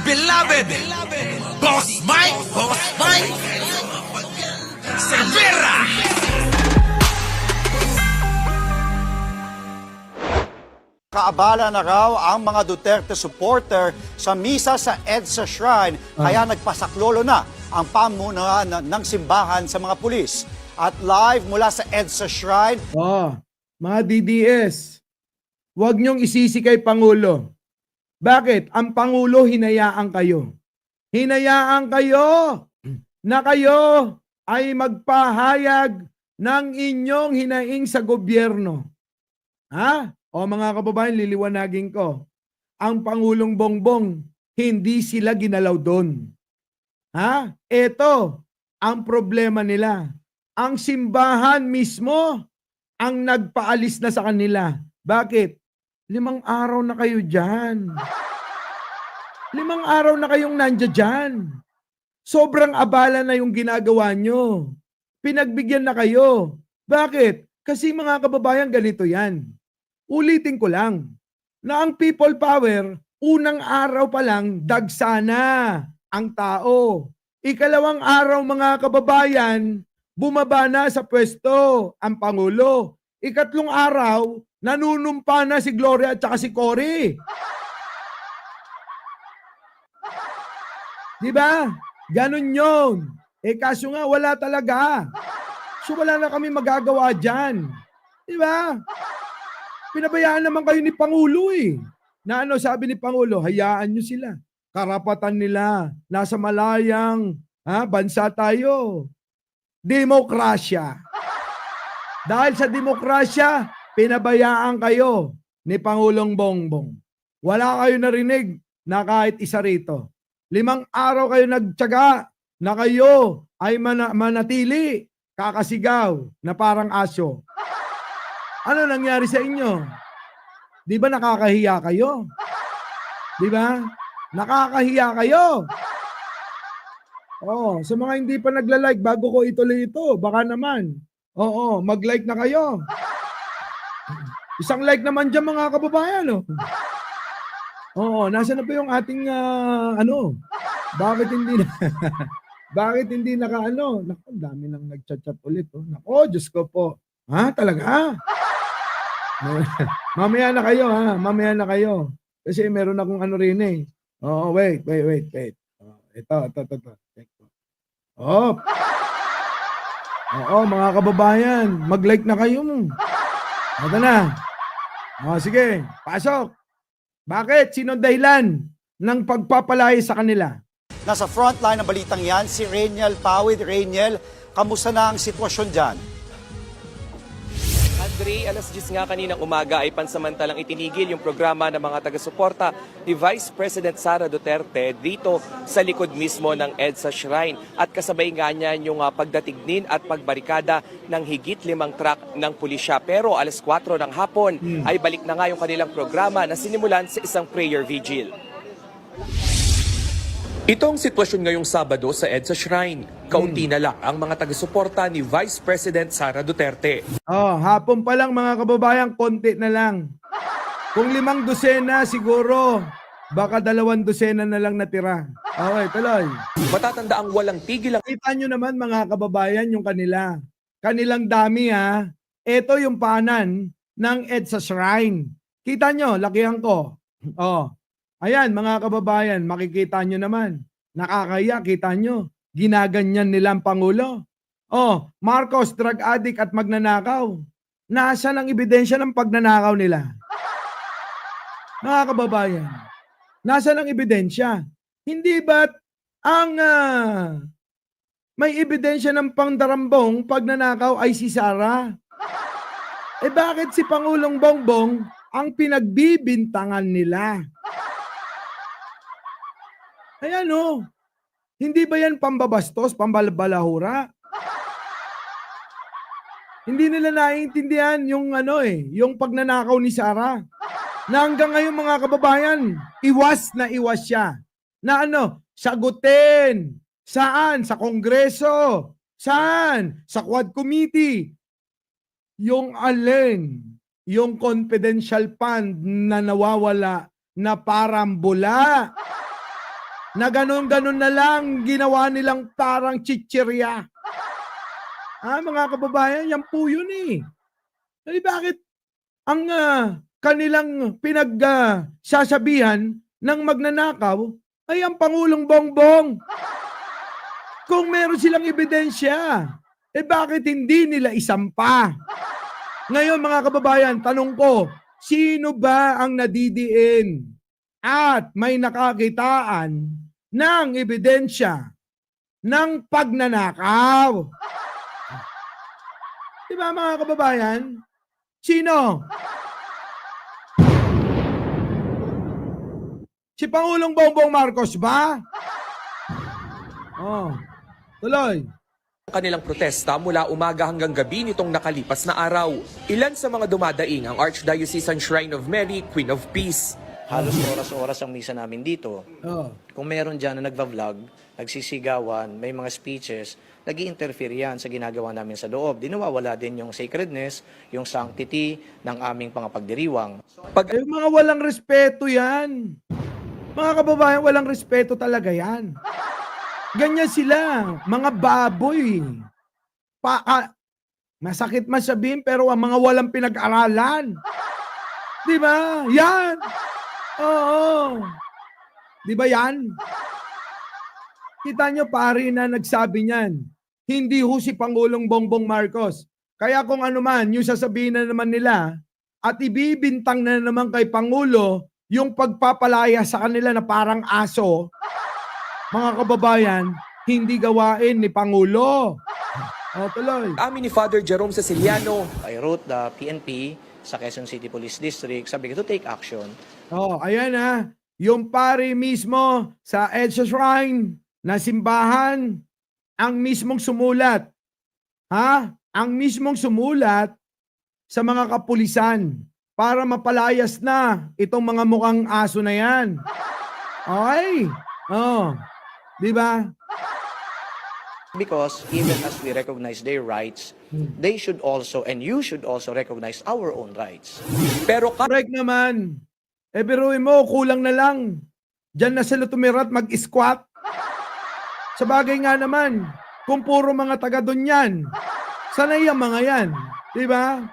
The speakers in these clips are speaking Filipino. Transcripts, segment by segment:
beloved Boss Mike Cervera. Kaabala na raw ang mga Duterte supporter sa misa sa EDSA Shrine, kaya nagpasaklolo na ang pamunuan ng simbahan sa mga pulis. At live mula sa EDSA Shrine, Mga DDS, huwag niyong isisi kay Pangulo. Bakit? Ang Pangulo hinayaan kayo. Hinayaan kayo na kayo ay magpahayag ng inyong hinaing sa gobyerno. Ha? O mga kababayan, liliwanagin ko. Ang Pangulong Bongbong, hindi sila ginalaw doon. Ha? Ito ang problema nila. Ang simbahan mismo ang nagpaalis na sa kanila. Bakit? 5 araw na kayo dyan. 5 araw na kayong nandiyan dyan. Sobrang abala na yung ginagawa nyo. Pinagbigyan na kayo. Bakit? Kasi mga kababayan, ganito yan. Ulitin ko lang na ang people power, unang araw pa lang, dagsana ang tao. Ikalawang araw mga kababayan, bumaba na sa pwesto ang Pangulo. Ikatlong araw, nanunumpa na si Gloria at saka si Cory. Diba? Ganon yun. Kaso nga wala talaga. So wala na kami magagawa dyan. Diba? Pinabayaan naman kayo ni Pangulo Na sabi ni Pangulo, hayaan nyo sila. Karapatan nila. Nasa malayang bansa tayo. Demokrasya. Dahil sa demokrasya, pinabayaan kayo ni Pangulong Bongbong. Wala kayo narinig na kahit isa rito. 5 araw kayo nagtiyaga na kayo ay manatili, kakasigaw na parang aso. Ano nangyari sa inyo? Di ba nakakahiya kayo? Di ba? Nakakahiya kayo. Sa mga hindi pa nagla-like, bago ko ituloy ito, baka naman. Mag-like na kayo. Isang like naman dyan mga kababayan. Nasaan na po yung ating Bakit hindi na bakit hindi naka-ano? Naku, dami nang nagchat-chat ulit. Nako, Diyos ko po. Talaga? Mamaya na kayo mamaya na kayo. Kasi meron akong rin wait. Ito. Mga kababayan, mag-like na kayo. Ito na. Sige, pasok. Bakit? Sino dahilan ng pagpapalaya sa kanila? nasa frontline ng balitang yan, si Rainiel Pawid. Rainiel, kamusta na ang sitwasyon dyan? Andre, alas 10 nga kaninang umaga ay pansamantalang itinigil yung programa ng mga taga-suporta ni Vice President Sara Duterte dito sa likod mismo ng EDSA Shrine. At kasabay nga niya yung pagdatignin at pagbarikada ng higit 5 truck ng pulisya. Pero alas 4 ng hapon ay balik na nga yung kanilang programa na sinimulan sa isang prayer vigil. Itong sitwasyon ngayong Sabado sa EDSA Shrine. Kaunti na lang ang mga taga-suporta ni Vice President Sara Duterte. Hapon pa lang mga kababayan, konti na lang. Kung 5 dosena siguro, baka 2 dosena na lang natira. Okay, tuloy. Matatanda ang walang tigil ang... Kita nyo naman mga kababayan yung kanilang dami ha. Ito yung paanan ng EDSA Shrine. Kita nyo, lakihan ko. Ayan mga kababayan, makikita nyo naman. Nakakaya, kita nyo. Ginaganyan nila ang Pangulo. Marcos, drug addict at magnanakaw. Nasaan ang ebidensya ng pagnanakaw nila? Mga kababayan, nasaan ang ebidensya? Hindi ba't ang may ebidensya ng pangdarambong pagnanakaw ay si Sara? Bakit si Pangulong Bongbong ang pinagbibintangan nila? Ayan hindi ba yan pambabastos, pambalbalahura? Hindi nila naiintindihan yung yung pagnanakaw ni Sara. Na hanggang ngayon mga kababayan, iwas na iwas siya. Na sagutin. Saan? Sa Kongreso. Saan? Sa Quad Committee. Yung alin, yung confidential fund na nawawala na parang bula. na ganun-ganun na lang ginawa nilang parang chichirya. Mga kababayan, yan po yun eh. Eh, bakit ang kanilang sasabihan ng magnanakaw ay ang Pangulong Bongbong? Kung meron silang ebidensya, bakit hindi nila isampa? Ngayon mga kababayan, tanong ko, sino ba ang nadidiin at may nakakitaan ng ebidensya ng pagnanakaw? Diba mga kababayan? Sino? Si Pangulong Bongbong Marcos ba? Tuloy. Kanilang protesta mula umaga hanggang gabi nitong nakalipas na araw. Ilan sa mga dumadaing ang Archdiocesan Shrine of Mary, Queen of Peace. Halos oras-oras ang misa namin dito. Kung meron dyan na nagva-vlog, nagsisigawan, may mga speeches, nag-i-interfere yan sa ginagawa namin sa loob. Di nawawala din yung sacredness, yung sanctity ng aming pangapagdiriwang. Yung mga walang respeto yan. Mga kababayan, walang respeto talaga yan. Ganyan sila, mga baboy. Masakit man sabihin, pero ang mga walang pinag-aralan. Di ba? Yan. Oo. Di ba yan? Kita nyo, pari na nagsabi niyan. Hindi ho si Pangulong Bongbong Marcos. Kaya kung ano man, yung sasabihin na naman nila, at ibibintang na naman kay Pangulo, yung pagpapalaya sa kanila na parang aso, mga kababayan, hindi gawain ni Pangulo. Tuloy. Amin ni Father Jerome Ceciliano. I wrote the PNP sa Quezon City Police District, sabi ko to take action. Ayan yung pari mismo sa EDSA Shrine na simbahan, ang mismong sumulat. Ang mismong sumulat sa mga kapulisan para mapalayas na itong mga mukhang aso na yan. Okay? Di ba? Because even as we recognize their rights, they should also, and you should also recognize our own rights. Pero Correct naman. Biruin mo, kulang na lang. Diyan na sila tumirat mag-squat. Sa bagay nga naman, kung puro mga taga doon yan, sanay ang mga yan. Diba?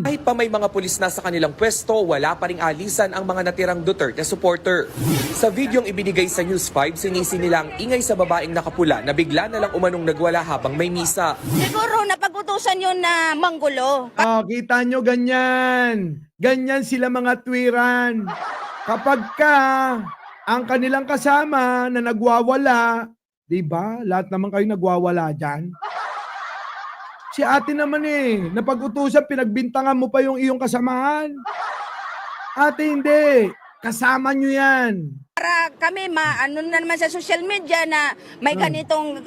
kahit pa may mga pulis na sa kanilang pwesto, wala pa ring alisan ang mga natirang Duterte supporter. Sa videong ibinigay sa News 5, sinisi nila ang ingay sa babaeng nakapula na bigla na lang umanong nagwala habang may misa. Siguro napag-utusan yun na manggulo. Kita nyo ganyan. Ganyan sila mga tuwiran. Kapag ka ang kanilang kasama na nagwawala, diba? Lahat naman kayo nagwawala dyan. Si ate naman napag-utusan, pinagbintangan mo pa yung iyong kasamahan. Ate, hindi. Kasama nyo yan. Para kami ano na naman sa social media na may ganitong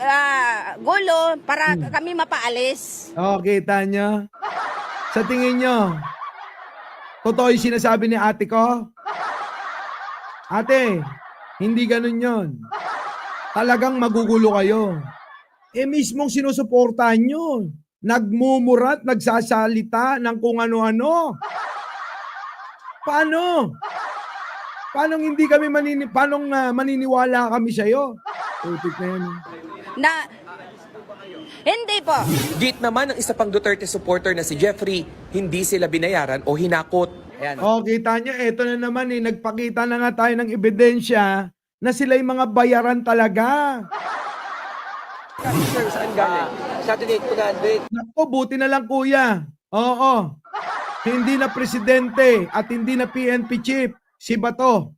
gulo para kami mapaalis. Kita nyo? Sa tingin nyo, totoo yung sinasabi ni ate ko? Ate, hindi ganun yon. Talagang magugulo kayo. Mismong sinusuportahan nyo. Nagmumurat, nagsasalita ng kung ano-ano. Paano? Paano hindi kami maniniwala kami sa iyo? Utik na yan. Hindi po. Git naman ng isa pang Duterte supporter na si Jeffrey, hindi sila binayaran o hinakot. Ayan. Kita nyo, eto na naman nagpakita na nga tayo ng ebidensya na sila'y mga bayaran talaga. Sir, saan galing? Saturday, 200. Naku, buti na lang kuya. Oo. Hindi na presidente at hindi na PNP chief. Si Bato.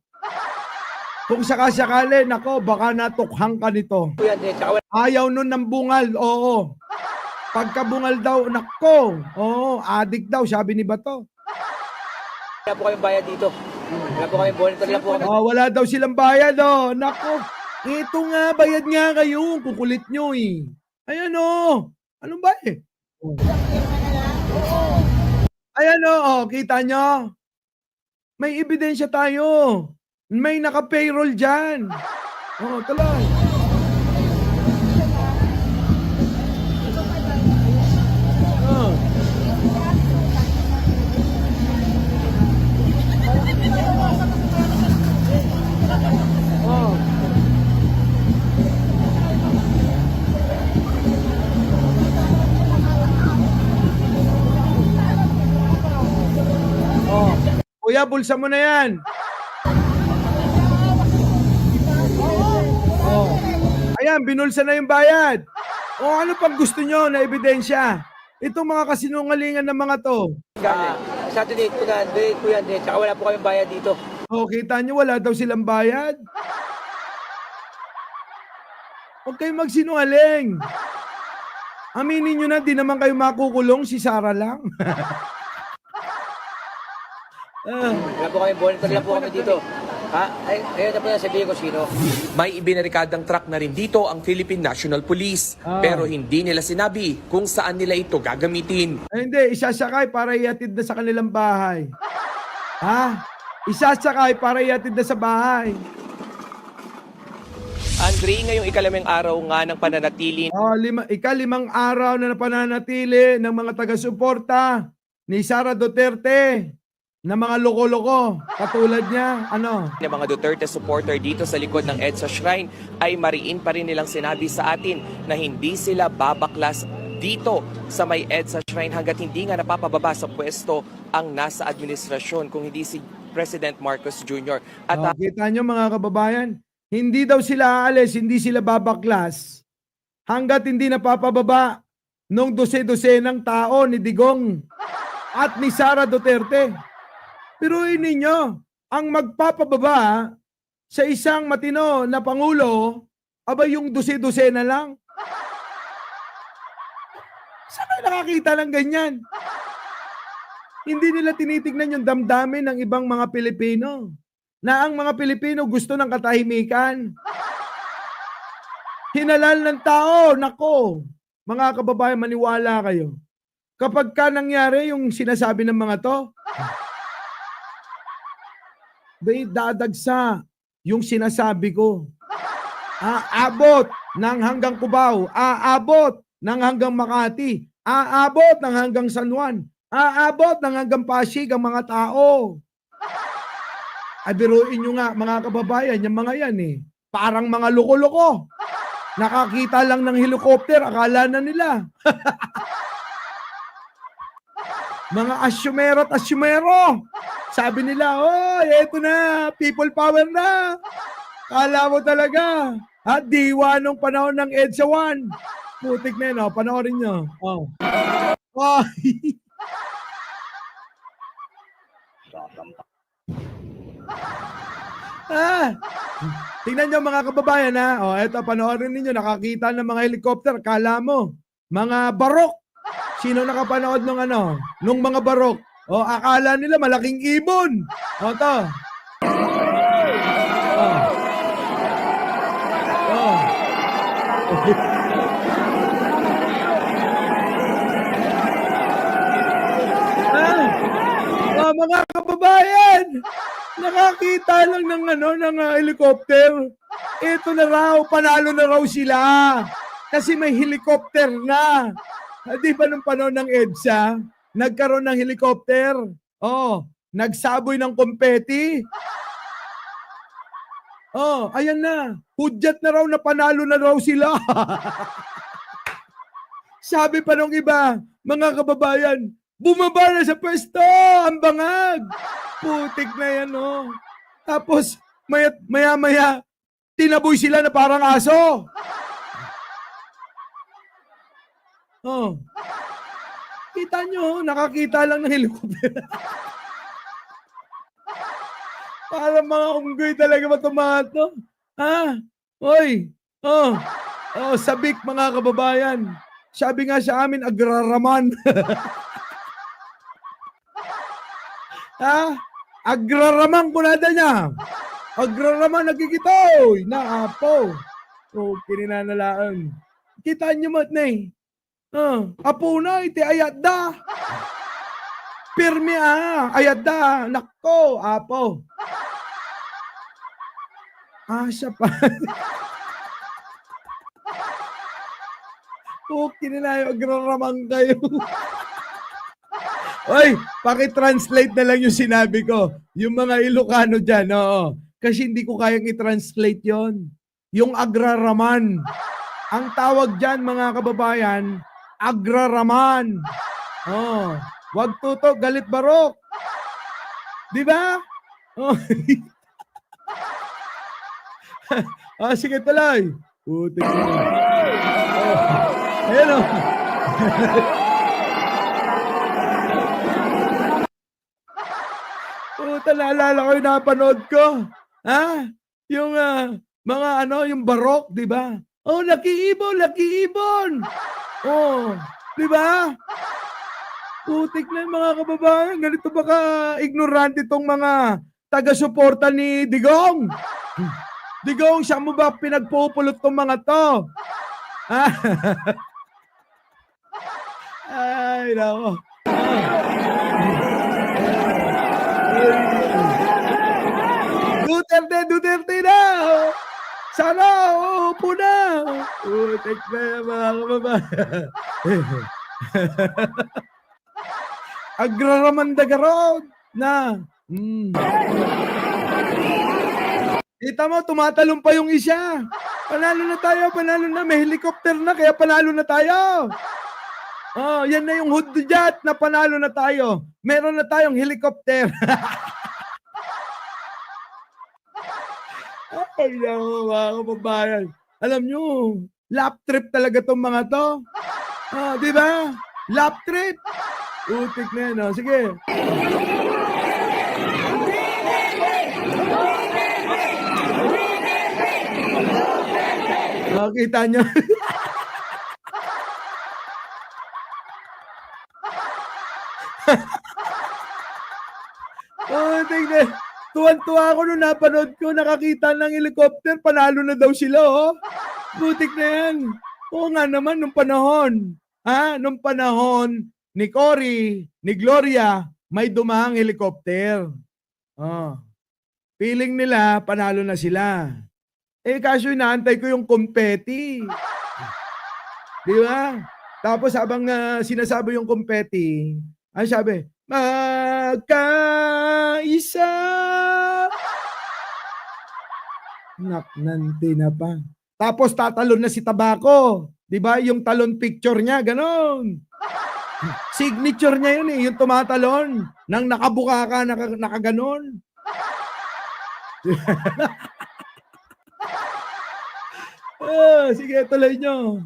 Kung sakasakali, nako, baka natukhang ka nito. Ayaw nun ng bungal, oo. Pagkabungal daw, nako, oo, adik daw, sabi ni Bato. Wala po kayong bayad dito. Wala po kayong bonito lang po kami. Wala daw silang bayad, nako. Ito nga, bayad nga kayo, kukulit nyo Ayan ano ba Ayan kita nyo. May ebidensya tayo. May naka-payroll dyan. Tuloy. Kuya, bulsa mo na yan. Oh. Ayan, binulsa na yung bayad. O ano pang gusto nyo na ebidensya? Itong mga kasinungalingan ng mga to. Sa donate ko na, donate ko yan din. Tsaka wala po kayong bayad dito. O, kita nyo, wala daw silang bayad. Huwag kayong magsinungaling. Aminin nyo na, di naman kayo makukulong, si Sarah lang. Wala po kayong bonus. Lang po kami dito. Ha? Ayun na po na sabihin ko sino. May ibinarikadang truck na rin dito ang Philippine National Police. Pero hindi nila sinabi kung saan nila ito gagamitin. Ay, hindi, isasakay para iatid na sa kanilang bahay. Ha? Isasakay para iatid na sa bahay. Andre, ngayong ikalimang araw nga ng pananatili Oh, ikalimang araw na napananatili ng mga taga-suporta ni Sara Duterte na mga loko-loko. Katulad niya, ano? ng mga Duterte supporter dito sa likod ng EDSA Shrine ay mariin pa rin nilang sinabi sa atin na hindi sila babaklas dito sa may EDSA Shrine hanggat hindi nga napapababa sa pwesto ang nasa administrasyon kung hindi si President Marcos Jr. At Oh, kita nyo mga kababayan, hindi daw sila aalis, hindi sila babaklas hanggat hindi napapababa nung dose-dose ng tao ni Digong at ni Sara Duterte. Pero ninyo, ang magpapababa sa isang matino na Pangulo, aba yung dose-dose na lang. Saan kayo nakakita ng ganyan? Hindi nila tinitignan yung damdamin ng ibang mga Pilipino. Na ang mga Pilipino gusto ng katahimikan. Hinalal ng tao, nako. Mga kababayan, maniwala kayo. Kapag ka nangyari yung sinasabi ng mga to, dadagsa yung sinasabi ko. Aabot ng hanggang Cubao, aabot ng hanggang Makati, aabot ng hanggang San Juan, aabot ng hanggang Pasig ang mga tao. Ay, biruin nyo nga, mga kababayan, yung mga yan parang mga loko-loko. Nakakita lang ng helicopter, akala na nila. Mga asyumero at asyumero. Sabi nila, oh, eto na, people power na. Kala mo talaga. At diwa nung panahon ng EDSA 1. Putik na yun, panoorin nyo. Oh. Oh. Tingnan nyo mga kababayan ha. Eto, panoorin ninyo, nakakita ng mga helicopter. Kala mo, mga barok. Sino nakapanood nung mga barok? Akala nila malaking ibon. To. Mga kababayan, nakakita lang ng helicopter. Ito na raw, panalo na raw sila. Kasi may helicopter na. Di ba nung panahon ng EDSA, nagkaroon ng helicopter? Nagsaboy ng kompeti. Ayan na. Hudyat na raw na panalo na raw sila. Sabi pa nung iba, mga kababayan, bumaba na sa pwesto, ang bangag. Putik na yan, Tapos, maya-maya, tinaboy sila na parang aso. Kita nyo, nakakita lang ng helicopter. Parang mga unggoy talaga matumato. Oy. Sabik mga kababayan. Sabi nga sa amin, agraraman. Agraraman kunada niya. Agraraman nagkikitoy. Naapo. Kininanalaan. Kita nyo mat na apo na, iti ayat da. Pirmi ayat da. Nako, apo. Siya pa. Kininayo, agraramang kayo. Oy, paki-translate na lang yung sinabi ko. Yung mga Ilocano dyan, Kasi hindi ko kayang i-translate yon. Yung agraraman. Ang tawag dyan, mga kababayan, agraraman. Wag tutok, galit barok. Di ba? Oh. Sige, tuloy. Putik na. Ayan o. Puta, naalala ko yung napanood ko. Ha? Yung mga yung barok, di ba? Oh, Lucky Ibon. Oh, di ba? Putik na yung mga kababayan. Ganito ba ka-ignorante itong mga taga-suporta ni Digong? Digong, siya mo ba pinagpupulot tong mga to? Ah. Ay, nako. Duterte na! Sana, upo na! Putik na yung mga kababayan. Agraramandagaron na. Kita mo, tumatalon pa yung isa. Panalo na tayo, panalo na. May helicopter na, kaya panalo na tayo. Oh, yan na yung hudyat na panalo na tayo. Meron na tayong helicopter. Ay, mga kababayan. Alam nyo, lap trip talaga tong mga to. Oh, di ba? Lap trip. Utik na yan, oh. Sige. Makita nyo. Utik na. Tuwan-tuwa ako nung napanood ko, nakakita ng helicopter, panalo na daw sila, oh. Butik na yan. Oo nga naman, nung panahon. Nung panahon ni Cory, ni Gloria, may dumahang helicopter. Oh. Feeling nila, panalo na sila. Kaso inaantay ko yung confetti. Di ba? Tapos habang sinasabi yung confetti, ay sabi, magkaisa. Naknanti na pa. Tapos tatalon na si Tabako. Di ba? Yung talon picture niya, ganon. Signature niya yun eh, yung tumatalon. Nang nakabuka ka, nakaganon. Sige, tuloy nyo.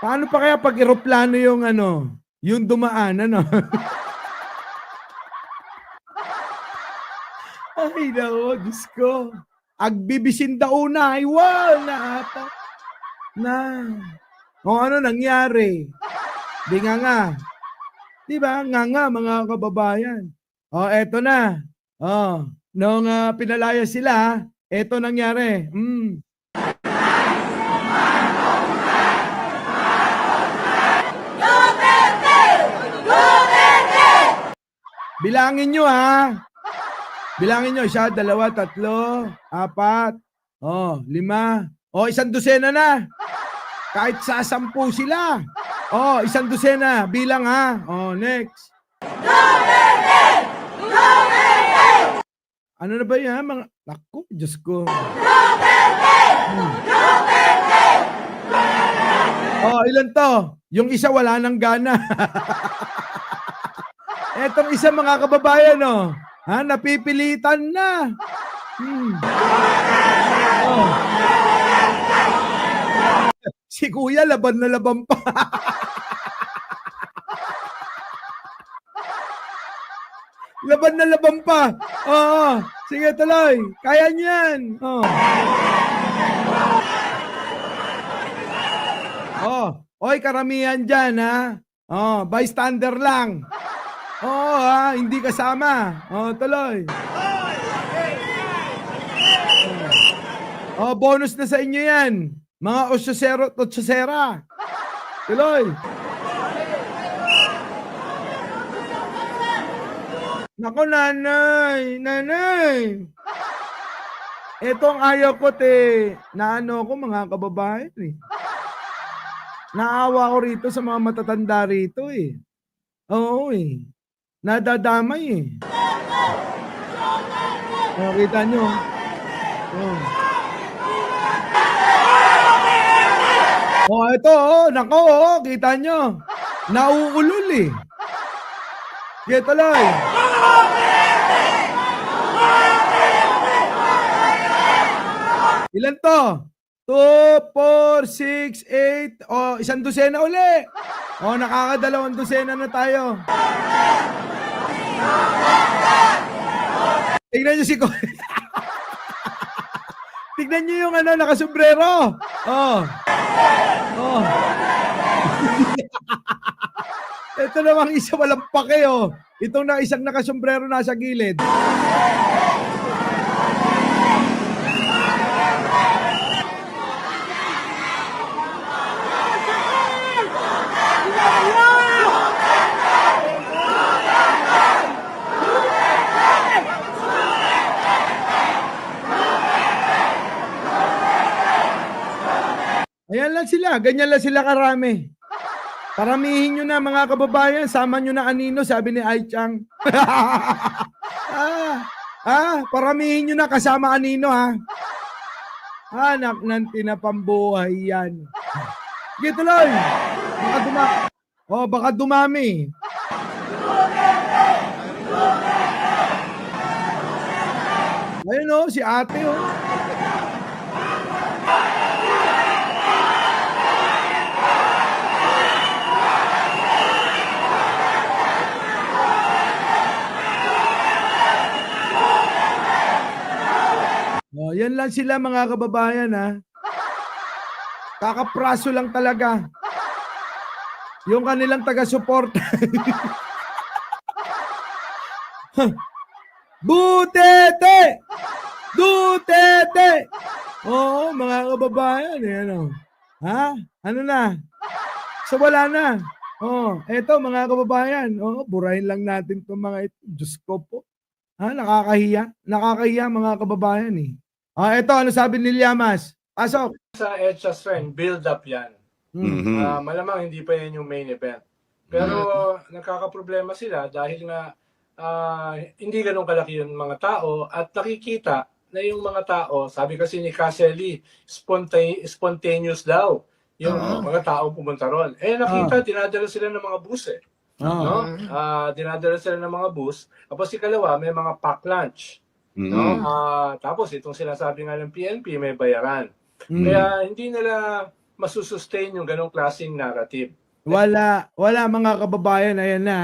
Paano pa kaya pag eroplano yung yung dumaan, Ay, nako, Diyos ko. Agbibisin daw na, ay wala pa. Kung ano nangyari. Di nga. Di ba? Nga, mga kababayan. Eto na. Nung pinalaya sila, eto nangyari. Bilangin nyo, ha? Bilangin nyo, 1, 2, 3, 4, 5, 1 dosena na. Kahit sa 10 sila. 1 dosena, bilang ha. Next. Ano na ba yan? Naku, Diyos ko. Ilan to? Yung isa wala nang gana. Etong isa mga kababayan, napipilitan na. Si Kuya, laban na laban pa. Laban na laban pa. Sige, tuloy. Kaya niyan. Oy, karamihan dyan, ha? Bystander lang. Hindi kasama. Tuloy. Bonus na sa inyo yan. Mga osyosera. Tuloy. Nako, nanay. Etong ayaw ko, ko mga kababayan, Naawa ko rito sa mga matatanda rito, Oo, nadadamay, Kita nyo. Oh, ito, oh, nako, oh, kita nyo. Nauulol eh. Sige, tuloy. Ilan to? 2, 4, 6, 8. Oh, isang dosena uli. Oh, nakakadalawang dosena na tayo. Tignan nyo si Ko. Tignan nyo yung ano, nakasombrero. Oh. Oh. Ito namang isa walang pake, oh. Itong na isang nakasombrero nasa gilid. Ayan lang sila, ganyan lang sila karami. Paramihin nyo na mga kababayan, sama nyo na anino, sabi ni Ai Chang. Paramihin nyo na kasama anino ha. Anak ng tinapambuhay yan. Sige tuloy. Baka dumami. Ayun o, si ate o. Oh, yan lang sila mga kababayan ha. Kakapraso lang talaga. Yung kanilang taga-suporta. Duterte! Duterte! Oo, mga kababayan. Ano? Ha? Ano na? So wala na. Oh, eto mga kababayan. Oh, burahin lang natin 'tong mga ito. Diyos ko po. Ha, nakakahiya. Nakakahiya mga kababayan eh. Eto, ano sabi ni Llamas? Pasok. Sa EDSA Shrine, build up yan. Malamang hindi pa yan yung main event. Pero nakakaproblema sila dahil nga hindi ganun kalaki yung mga tao at nakikita na yung mga tao, sabi kasi ni Caselli, spontaneous daw yung mga tao pumunta ron. Nakita, dinadala sila ng mga bus eh. No? Dinadala sila ng mga bus. Tapos ikalawa, may mga pack lunch. No? Tapos itong sinasabi nga ng PNP, may bayaran. Kaya hindi nila masusustain yung ganong klaseng narrative. Wala mga kababayan, ayan na.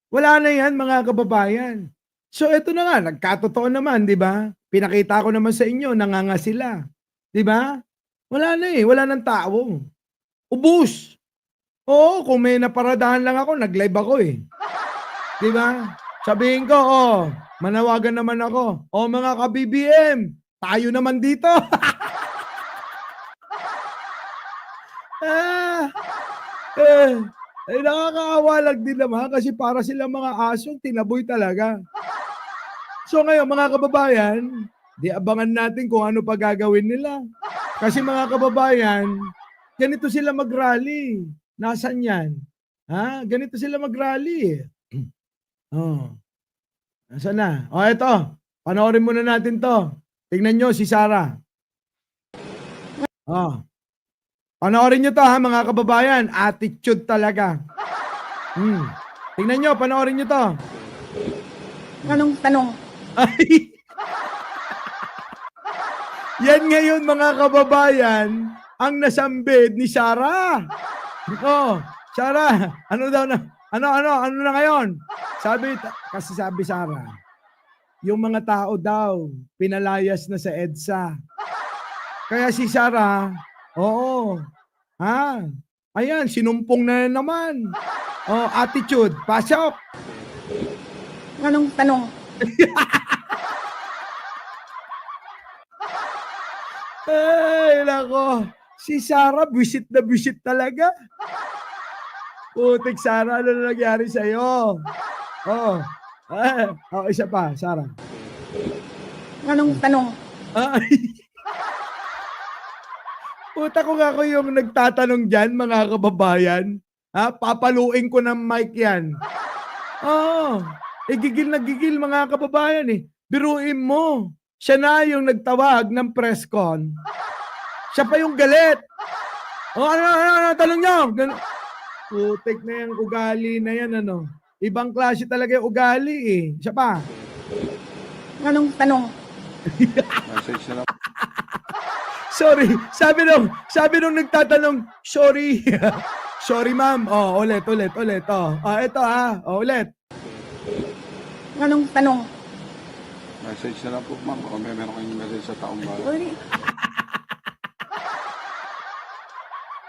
Wala na yan mga kababayan. So ito na nga, nagkatotoo naman, di ba? Pinakita ko naman sa inyo, nanganga sila. Di ba? Wala na eh, wala ng tao. Ubus. Oo, kung may naparadahan lang ako, nag-live ako eh. Di ba? Sabihin ko, manawagan naman ako. Mga ka-BBM, tayo naman dito. Nakakaawa lang din naman kasi para sila mga asong tinaboy talaga. So ngayon mga kababayan, di abangan natin kung ano pa gagawin nila. Kasi mga kababayan, ganito sila mag-rally. Nasaan yan? Ha? Ganito sila mag-rally. Nasaan na? Ito. Panoorin muna natin to. Tingnan nyo si Sara. Panoorin nyo to ha mga kababayan. Attitude talaga. Tingnan nyo, panoorin nyo to. Anong tanong? Ay. Yan ngayon mga kababayan, ang nasambid ni Sara. Sara, ano daw na? Ano na ngayon? Kasi sabi Sara, yung mga tao daw, pinalayas na sa EDSA. Kaya si Sara, ayan, sinumpong na naman. Attitude, pasok. Anong tanong? Ay, nako. Si Sara, visit na visit talaga. Putik, Sara, ano na nangyari sa'yo? Isa pa, Sara. Anong tanong? Puta ko nga ko yung nagtatanong dyan, mga kababayan. Papaluin ko ng mic yan. Gigil na gigil, mga kababayan eh. Biruin mo. Siya na yung nagtawag ng press con. Siya pa yung galit. Ano, tanong nyo. Putik na yung ugali na yan, ano. Ibang klase talaga yung ugali, eh. Siya pa. Anong tanong? Sorry. Sabi nung nagtatanong, sorry. Sorry, ma'am. Oh, ulit. Oh, ito ha. Oh, ulit. Anong tanong? Message na lang po, ma'am. O meron kayong message sa taong bayan.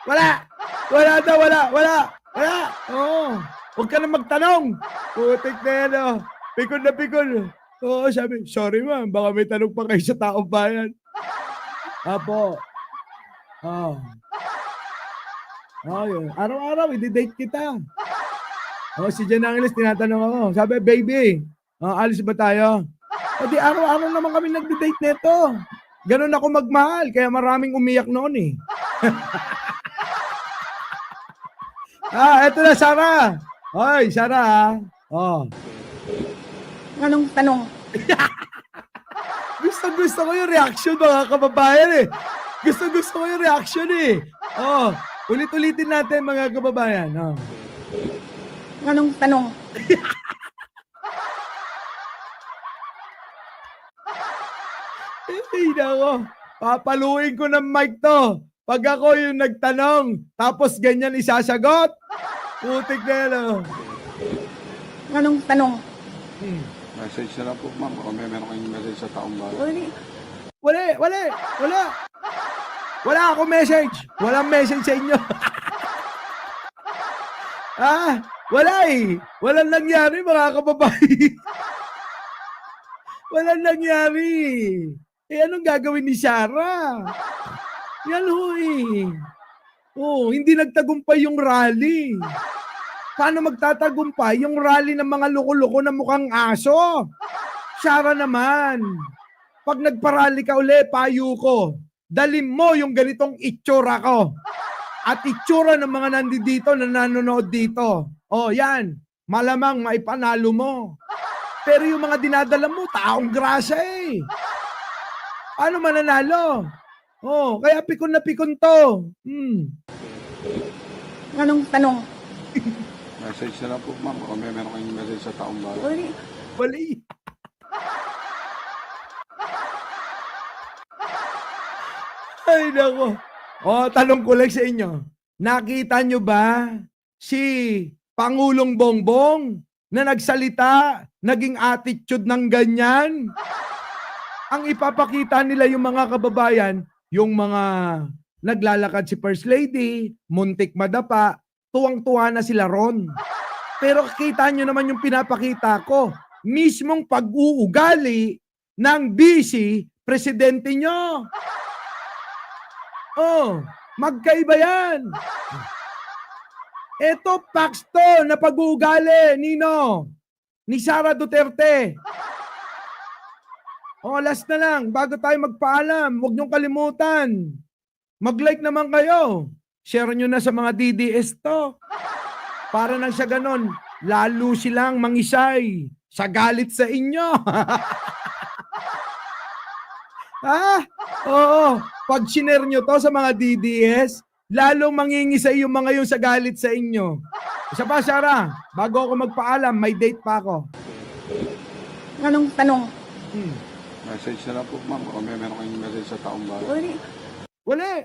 Wala. Oo. Huwag ka na magtanong. Putik na yan, oh. Pikon na pikon. Oo, sabi, sorry ma'am, baka may tanong pa kayo sa taong bayan. Apo. Oh. Oh, yun. Araw-araw, i-date kita. Oh, si Jan Angeles, tinatanong ako. Sabi, baby, alis ba tayo? O di, araw-araw naman kami nagde-date nito. Ganun ako magmahal, kaya maraming umiyak noon eh. Eto na, Sarah. Hoy, Sarah. Oh. Anong tanong? Gusto ko yung reaction, mga kababayan eh. Gusto ko yung reaction eh. Oh, ulit-ulitin natin, mga kababayan. Oh. Anong tanong? Ay, nako. Papaluin ko ng mic to. Pag ako yung nagtanong, tapos ganyan isasagot. Putik na yan, oh. Anong tanong? Message na lang po, ma'am. O meron kayong message sa taong bayan. Wala akong message. Walang message sa inyo. Wala eh. Walang nangyari, mga kababayan. Walang nangyari. Anong gagawin ni Sarah? Yan ho eh. Oh, hindi nagtagumpay yung rally. Paano magtatagumpay yung rally ng mga loko-loko na mukhang aso? Sarah naman. Pag nagparally ka uli, payo ko, dalhin mo yung ganitong itsura ko. At itsura ng mga nandito na nanonood dito. Oh, yan. Malamang maipanalo mo. Pero yung mga dinadala mo, taong grasa eh. Paano mananalo? Oh, kaya pikon na pikon to. Anong tanong? Message na lang po, ma'am. O meron kayong message sa taong bayan. Bali. Ay, nako. Oh, tanong ko lang sa inyo. Nakita nyo ba si Pangulong Bongbong na nagsalita, naging attitude ng ganyan? Ang ipapakita nila yung mga kababayan, yung mga naglalakad si First Lady, muntik madapa, tuwang-tuwa na sila ron. Pero kita nyo naman yung pinapakita ko, mismong pag-uugali ng busy presidente nyo. Oh, magkaiba yan. Ito, facts to na pag-uugali, Nino, ni Sara Duterte. Oh, last na lang, bago tayo magpaalam, huwag niyong kalimutan. Mag-like naman kayo. Share nyo na sa mga DDS to. Para nang sa ganon, lalo silang mangisay sa galit sa inyo. Oo. Pag share nyo to sa mga DDS, lalong mangingisay yung mga yung sa galit sa inyo. Isa pa, Sarah, bago ako magpaalam, may date pa ako. Anong tanong? Message na lang po, ma'am. O meron kayong message sa taong bayan. Wala.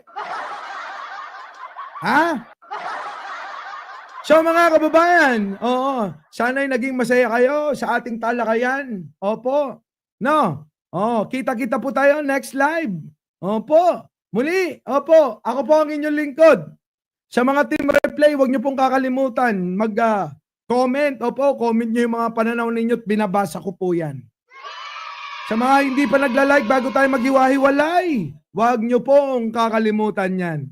So mga kababayan, oo, sana'y naging masaya kayo sa ating talakayan. Opo. No? Kita-kita po tayo next live. Opo. Muli, opo, ako po ang inyong lingkod. Sa mga team replay, huwag niyo pong kakalimutan mag-comment. Opo, comment niyo yung mga pananaw ninyo at binabasa ko po yan. Sa mga hindi pa nagla-like bago tayo maghiwa-hiwalay, huwag niyo pong kakalimutan yan.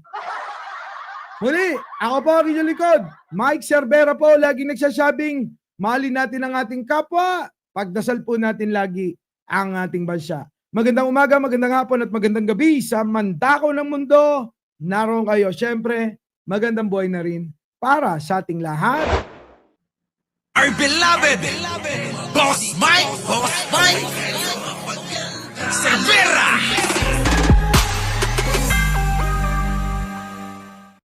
Muli, ako po ang inyong likod. Mike Cervera po, lagi nagsasabing, mahalin natin ang ating kapwa, pagdasal po natin lagi ang ating bansa. Magandang umaga, magandang hapon at magandang gabi sa mandako ng mundo. Naroon kayo. Siyempre, magandang buhay na rin para sa ating lahat. Our beloved Boss Mike!